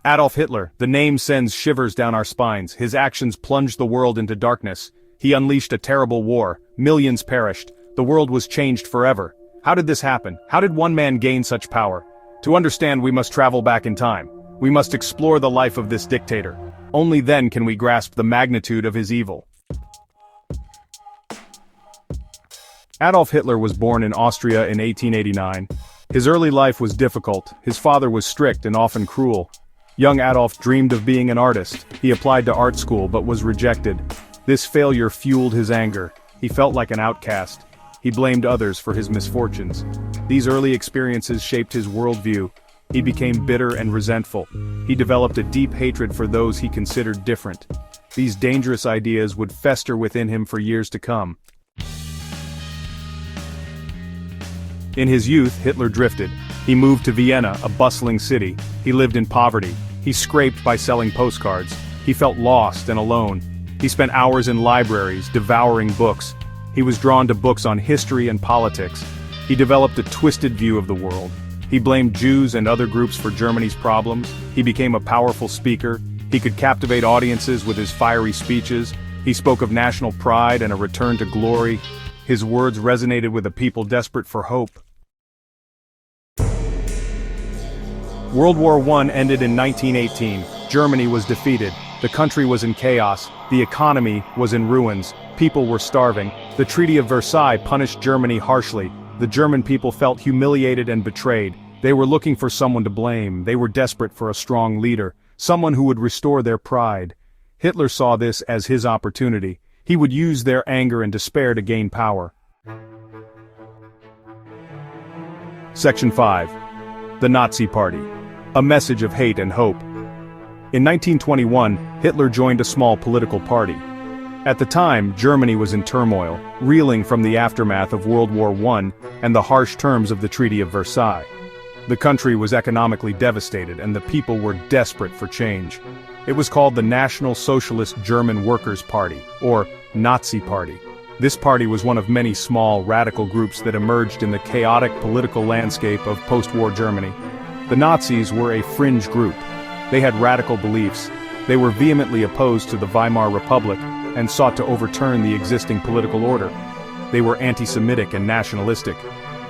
Adolf Hitler, the name sends shivers down our spines. His actions plunged the world into darkness. He unleashed a terrible war. Millions perished. The world was changed forever. How did this happen? How did one man gain such power? To understand, we must travel back in time. We must explore the life of this dictator. Only then can we grasp the magnitude of his evil. Adolf Hitler was born in Austria in 1889. His early life was difficult. His father was strict and often cruel. Young Adolf dreamed of being an artist. He applied to art school but was rejected. This failure fueled his anger. He felt like an outcast. He blamed others for his misfortunes. These early experiences shaped his worldview. He became bitter and resentful. He developed a deep hatred for those he considered different. These dangerous ideas would fester within him for years to come. In his youth, Hitler drifted. He moved to Vienna, a bustling city. He lived in poverty. He scraped by selling postcards. He felt lost and alone. He spent hours in libraries, devouring books. He was drawn to books on history and politics. He developed a twisted view of the world. He blamed Jews and other groups for Germany's problems. He became a powerful speaker. He could captivate audiences with his fiery speeches. He spoke of national pride and a return to glory. His words resonated with a people desperate for hope. World War I ended in 1918. Germany was defeated. The country was in chaos. The economy was in ruins. People were starving. The Treaty of Versailles punished Germany harshly. The German people felt humiliated and betrayed. They were looking for someone to blame. They were desperate for a strong leader, someone who would restore their pride. Hitler saw this as his opportunity. He would use their anger and despair to gain power. Section 5. The Nazi Party. A message of hate and hope. In 1921, Hitler joined a small political party. At the time, Germany was in turmoil, reeling from the aftermath of World War I and the harsh terms of the Treaty of Versailles. The country was economically devastated and the people were desperate for change. It was called the National Socialist German Workers' Party, or Nazi Party. This party was one of many small, radical groups that emerged in the chaotic political landscape of post-war Germany. The Nazis were a fringe group. They had radical beliefs. They were vehemently opposed to the Weimar Republic and sought to overturn the existing political order. They were anti-Semitic and nationalistic.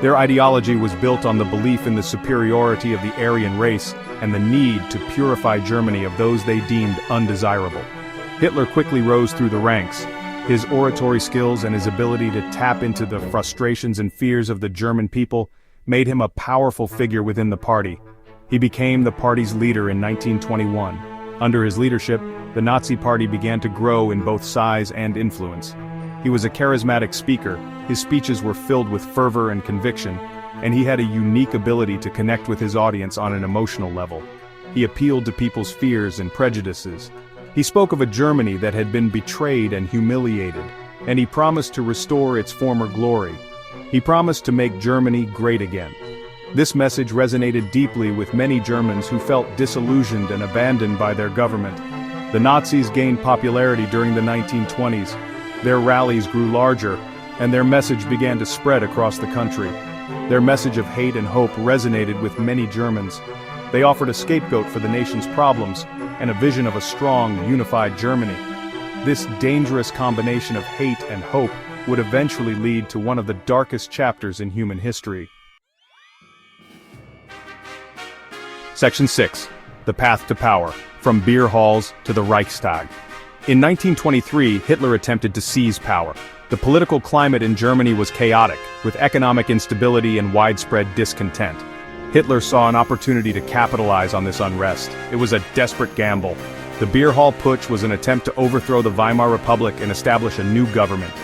Their ideology was built on the belief in the superiority of the Aryan race and the need to purify Germany of those they deemed undesirable. Hitler quickly rose through the ranks. His oratory skills and his ability to tap into the frustrations and fears of the German people made him a powerful figure within the party. He became the party's leader in 1921. Under his leadership, the Nazi Party began to grow in both size and influence. He was a charismatic speaker. His speeches were filled with fervor and conviction, and he had a unique ability to connect with his audience on an emotional level. He appealed to people's fears and prejudices. He spoke of a Germany that had been betrayed and humiliated, and he promised to restore its former glory. He promised to make Germany great again. This message resonated deeply with many Germans who felt disillusioned and abandoned by their government. The Nazis gained popularity during the 1920s. Their rallies grew larger, and their message began to spread across the country. Their message of hate and hope resonated with many Germans. They offered a scapegoat for the nation's problems and a vision of a strong, unified Germany. This dangerous combination of hate and hope would eventually lead to one of the darkest chapters in human history. Section 6. The Path to Power, from beer halls to the Reichstag. In 1923, Hitler attempted to seize power. The political climate in Germany was chaotic, with economic instability and widespread discontent. Hitler saw an opportunity to capitalize on this unrest. It was a desperate gamble. The beer hall putsch was an attempt to overthrow the Weimar Republic and establish a new government.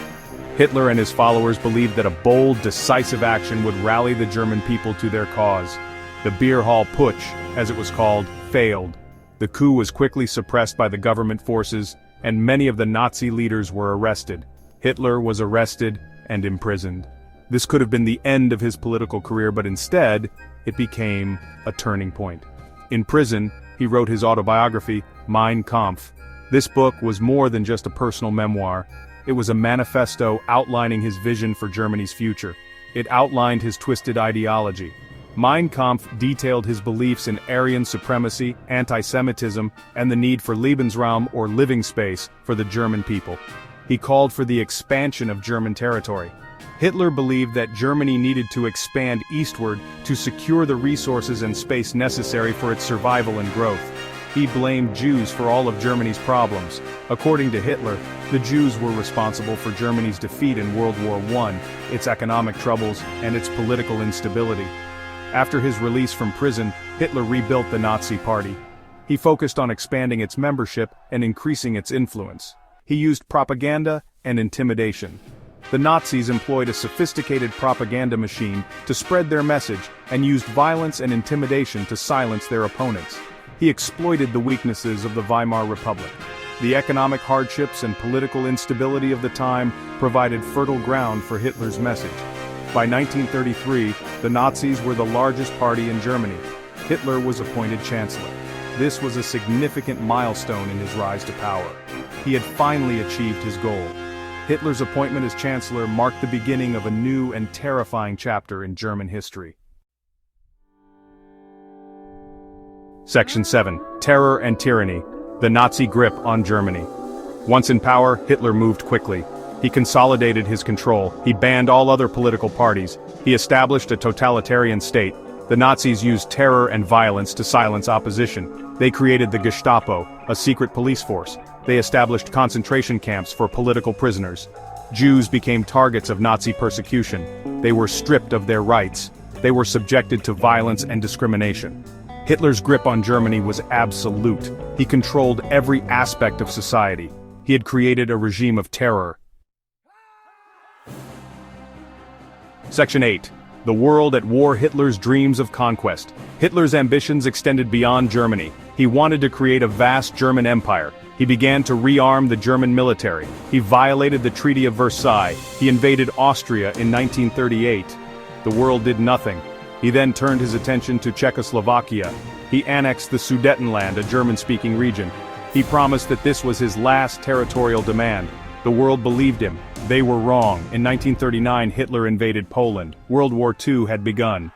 Hitler and his followers believed that a bold, decisive action would rally the German people to their cause. The beer hall putsch, as it was called, failed. The coup was quickly suppressed by the government forces, and many of the Nazi leaders were arrested. Hitler was arrested and imprisoned. This could have been the end of his political career, but instead, it became a turning point. In prison, he wrote his autobiography, Mein Kampf. This book was more than just a personal memoir. It was a manifesto outlining his vision for Germany's future. It outlined his twisted ideology. Mein Kampf detailed his beliefs in Aryan supremacy, anti-Semitism, and the need for Lebensraum or living space for the German people. He called for the expansion of German territory. Hitler believed that Germany needed to expand eastward to secure the resources and space necessary for its survival and growth. He blamed Jews for all of Germany's problems. According to Hitler, the Jews were responsible for Germany's defeat in World War I, its economic troubles, and its political instability. After his release from prison, Hitler rebuilt the Nazi Party. He focused on expanding its membership and increasing its influence. He used propaganda and intimidation. The Nazis employed a sophisticated propaganda machine to spread their message and used violence and intimidation to silence their opponents. He exploited the weaknesses of the Weimar Republic. The economic hardships and political instability of the time provided fertile ground for Hitler's message. By 1933, the Nazis were the largest party in Germany. Hitler was appointed chancellor. This was a significant milestone in his rise to power. He had finally achieved his goal. Hitler's appointment as chancellor marked the beginning of a new and terrifying chapter in German history. Section 7. Terror and Tyranny. The Nazi Grip on Germany. Once in power, Hitler moved quickly. He consolidated his control. He banned all other political parties. He established a totalitarian state. The Nazis used terror and violence to silence opposition. They created the Gestapo, a secret police force. They established concentration camps for political prisoners. Jews became targets of Nazi persecution. They were stripped of their rights. They were subjected to violence and discrimination. Hitler's grip on Germany was absolute. He controlled every aspect of society. He had created a regime of terror. Section 8. The world at war. Hitler's dreams of conquest. Hitler's ambitions extended beyond Germany. He wanted to create a vast German empire. He began to rearm the German military. He violated the Treaty of Versailles. He invaded Austria in 1938. The world did nothing. He then turned his attention to Czechoslovakia. He annexed the Sudetenland, a German-speaking region. He promised that this was his last territorial demand. The world believed him. They were wrong. In 1939, Hitler invaded Poland. World War II had begun.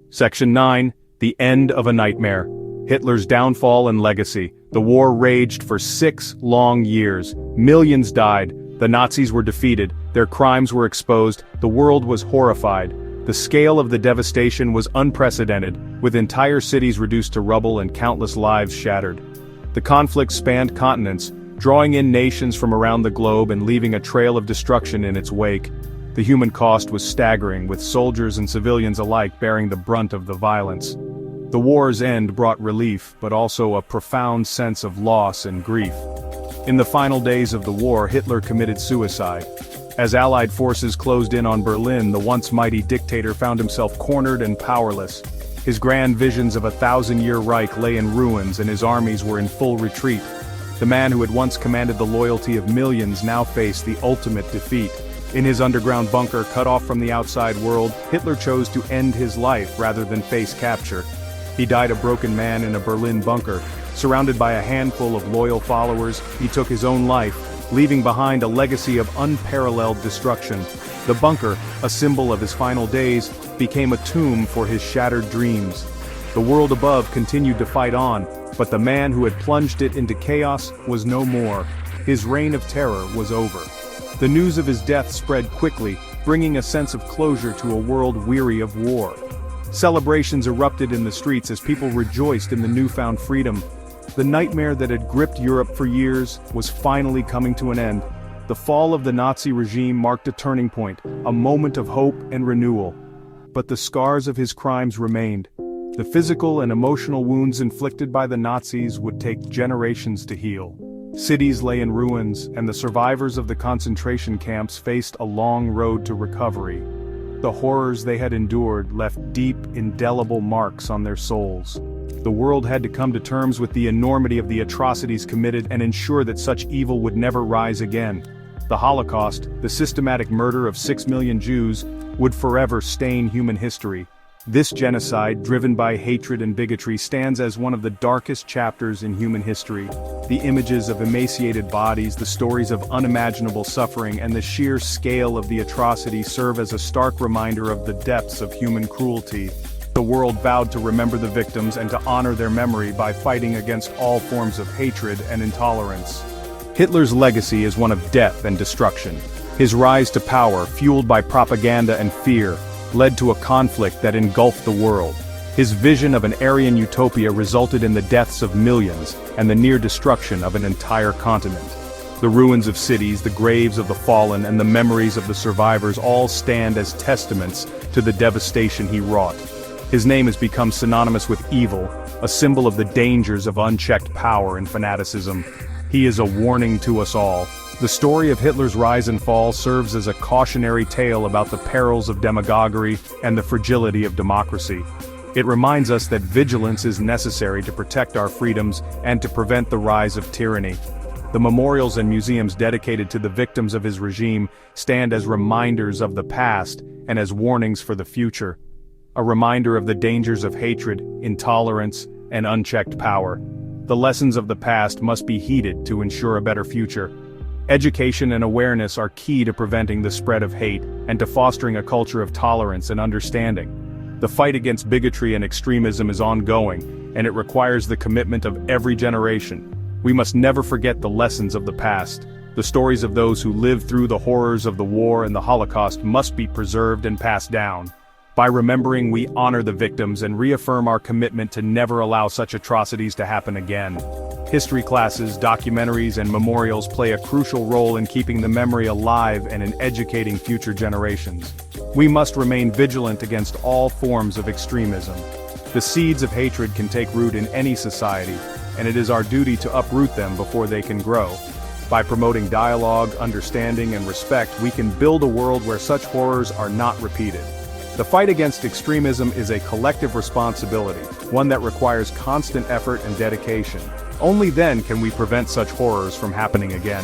Section 9. The End of a Nightmare. Hitler's downfall and legacy. The war raged for 6 long years. Millions died. The Nazis were defeated. Their crimes were exposed. The world was horrified. The scale of the devastation was unprecedented, with entire cities reduced to rubble and countless lives shattered. The conflict spanned continents, drawing in nations from around the globe and leaving a trail of destruction in its wake. The human cost was staggering, with soldiers and civilians alike bearing the brunt of the violence. The war's end brought relief, but also a profound sense of loss and grief. In the final days of the war, Hitler committed suicide. As Allied forces closed in on Berlin, the once mighty dictator found himself cornered and powerless. His grand visions of a 1,000-year Reich lay in ruins and his armies were in full retreat. The man who had once commanded the loyalty of millions now faced the ultimate defeat. In his underground bunker cut off from the outside world, Hitler chose to end his life rather than face capture. He died a broken man in a Berlin bunker. Surrounded by a handful of loyal followers, he took his own life, leaving behind a legacy of unparalleled destruction. The bunker, a symbol of his final days, became a tomb for his shattered dreams. The world above continued to fight on, but the man who had plunged it into chaos was no more. His reign of terror was over. The news of his death spread quickly, bringing a sense of closure to a world weary of war. Celebrations erupted in the streets as people rejoiced in the newfound freedom. The nightmare that had gripped Europe for years was finally coming to an end. The fall of the Nazi regime marked a turning point, a moment of hope and renewal. But the scars of his crimes remained. The physical and emotional wounds inflicted by the Nazis would take generations to heal. Cities lay in ruins, and the survivors of the concentration camps faced a long road to recovery. The horrors they had endured left deep, indelible marks on their souls. The world had to come to terms with the enormity of the atrocities committed and ensure that such evil would never rise again. The Holocaust, the systematic murder of 6 million Jews, would forever stain human history. This genocide, driven by hatred and bigotry, stands as one of the darkest chapters in human history. The images of emaciated bodies, the stories of unimaginable suffering, and the sheer scale of the atrocity serve as a stark reminder of the depths of human cruelty. The world vowed to remember the victims and to honor their memory by fighting against all forms of hatred and intolerance. Hitler's legacy is one of death and destruction. His rise to power, fueled by propaganda and fear, led to a conflict that engulfed the world. His vision of an Aryan utopia resulted in the deaths of millions and the near destruction of an entire continent. The ruins of cities, the graves of the fallen, and the memories of the survivors all stand as testaments to the devastation he wrought. His name has become synonymous with evil, a symbol of the dangers of unchecked power and fanaticism. He is a warning to us all. The story of Hitler's rise and fall serves as a cautionary tale about the perils of demagoguery and the fragility of democracy. It reminds us that vigilance is necessary to protect our freedoms and to prevent the rise of tyranny. The memorials and museums dedicated to the victims of his regime stand as reminders of the past and as warnings for the future. A reminder of the dangers of hatred, intolerance, and unchecked power. The lessons of the past must be heeded to ensure a better future. Education and awareness are key to preventing the spread of hate and to fostering a culture of tolerance and understanding. The fight against bigotry and extremism is ongoing, and it requires the commitment of every generation. We must never forget the lessons of the past. The stories of those who lived through the horrors of the war and the Holocaust must be preserved and passed down. By remembering, we honor the victims and reaffirm our commitment to never allow such atrocities to happen again. History classes, documentaries, and memorials play a crucial role in keeping the memory alive and in educating future generations. We must remain vigilant against all forms of extremism. The seeds of hatred can take root in any society, and it is our duty to uproot them before they can grow. By promoting dialogue, understanding, and respect, we can build a world where such horrors are not repeated. The fight against extremism is a collective responsibility, one that requires constant effort and dedication. Only then can we prevent such horrors from happening again.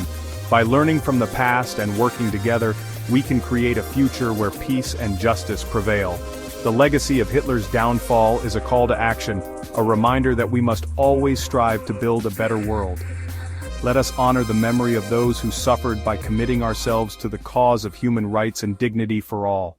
By learning from the past and working together, we can create a future where peace and justice prevail. The legacy of Hitler's downfall is a call to action, a reminder that we must always strive to build a better world. Let us honor the memory of those who suffered by committing ourselves to the cause of human rights and dignity for all.